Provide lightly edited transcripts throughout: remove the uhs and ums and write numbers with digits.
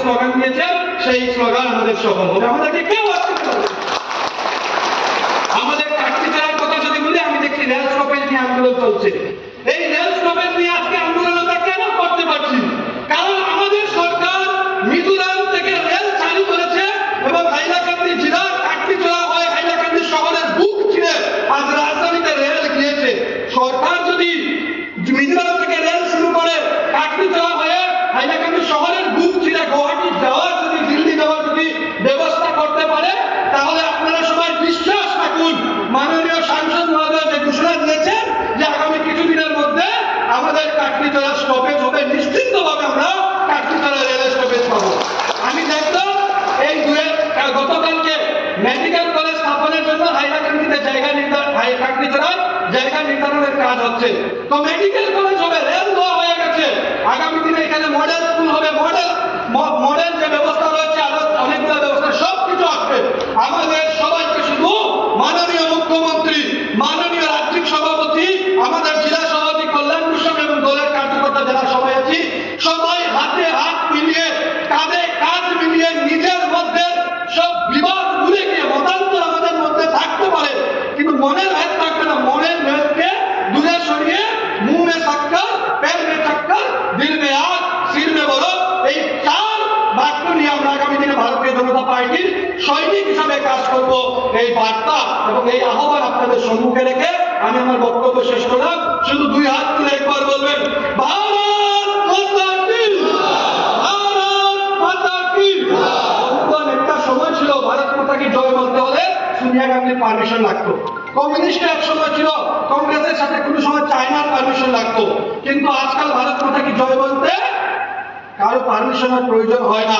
Slogan দিয়েছেন সেই slogan আমাদের সফল হবে, আমাদেরকে কেউ আটকাতে পারবে না। আমাদের কাটতি ছাড়ার কথা যদি বলি, আমি দেখছি রেল স্টপেজ নিয়ে আন্দোলন চলছে। এই রেল স্টপেজ নিয়ে আজকে আন্দোলন আমরা কেন করতে পারছি? কারণ আমাদের সরকার মিজোরাম থেকে রেল চালু করেছে এবং হাইলাকান্দি জেলার কাটতিছড়া হয়ে হাইলাকান্দি শহরের বুক ছিঁড়ে আজ রাজধানীতে রেল গিয়েছে। সরকার যদি মিজোরাম থেকে রেল শুরু করে কাটতিছড়া হয়ে হাইলাকান্দি শহরের বুক ছিঁড়ে গুয়াহাটি যাওয়ার যদি, দিল্লি যাওয়ার যদি ব্যবস্থা করতে পারে, তাহলে আপনারা সবাই বিশ্বাস রাখুন, মাননীয় সাংসদ মহোদয় যে ঘোষণা দিয়েছেন যে আগামী কিছুদিনের মধ্যে আমাদের কাটতিছড়া স্টপেজ হবে, নিশ্চিতভাবে আমরা কাটতিছড়া রেল স্টপেজ পাবো। আমি দেখলাম এই গতকালকে মেডিকেল কলেজ স্থাপনের জন্য হাইলাকান্দিতে জায়গা নির্ধারণ, কাটতিছড়ায় জায়গা নির্ধারণের কাজ হচ্ছে। তো মেডিকেল কলেজ হবে, রেল দেওয়া হয়ে গেছে, আগামী দিনে এখানে মডেল স্কুল হবে, মডেল যে ব্যবস্থা রয়েছে আরো অনেকগুলো ব্যবস্থা, সবকিছু আসবে। আমাদের সবাইকে শুধু মাননীয় মুখ্যমন্ত্রী, মাননীয় রাজ্যিক সভাপতি, আমাদের জেলা সভাপতি কল্যাণ গোস্বামী এবং দলের কার্যকর্তা যারা সবাই আছি, সবাই হাতে হাত মিলিয়ে, কাঁধে কাঁধ মিলিয়ে নিজের মধ্যে সব বিবাদ ভুলে গিয়ে, মতান্তর আমাদের মধ্যে থাকতে পারে কিন্তু মনের ভেদ থাকবে না, মনের ভেদকে দূরে সরিয়ে মুঁহ মে শক্কর, পেট মে চক্কর, দিল মে আগ, সির মে বরফ, এই চার বাক্য নিয়ে আমরা আগামী দিনে ভারতীয় জনতা পার্টির সৈনিক হিসাবে কাজ করব। এই বার্তা এবং এই আহ্বান আপনাদের সম্মুখে রেখে আমি আমার বক্তব্য শেষ করলাম। শুধু দুই হাত তুলে একবার বলবেন, ভারত মাতা কি, ভারত মাতা কি। একটা সময় ছিল ভারত মাতা কি জয় বলতে হলে সোনিয়া গান্ধীর পারমিশন লাগতো, কমিউনিস্টের এক সময় ছিল কংগ্রেসের সাথে কোনো সময় চায়নার পারমিশন লাগতো, কিন্তু আজকাল ভারত মাতা কি জয় বলতে কারো পারমিশনের প্রয়োজন হয় না।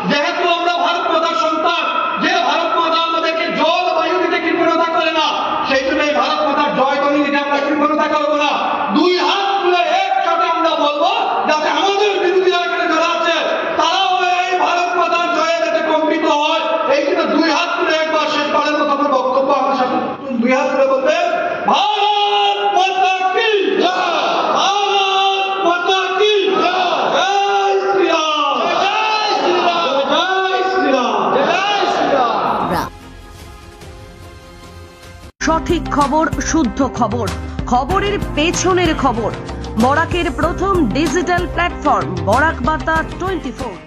যেহেতু আমরা ভারত মাতার সন্তান, যে ভারত মাতা আমাদেরকে জল বায়ু দিতে কৃপণতা করে না, সেই জন্য এই ভারত মাতার জয় ধ্বনি দিতে আমরা কৃপণতা করবো না। দুই হাত তুলে একসাথে আমরা বলবো, যাতে আমাদের বিরোধীরা এখানে যারা আছে তারাও এই ভারত মাতার জয়ে যাতে কম্পিত হয়। এই জন্য দুই হাত তুলে একবার শেষবারের মতো আমার বক্তব্য আমার সাথে দুই হাত তুলে বলবেন, ভারত মাতা কি, ভারত মাতা কি, জয় শ্রীরাম, জয় শ্রীরাম, জয় শ্রীরাম, জয় শ্রীরাম। সঠিক খবর, শুদ্ধ খবর, খবরের পেছনের খবর। বরাকের প্রথম ডিজিটাল প্ল্যাটফর্ম বরাক বার্তা 24।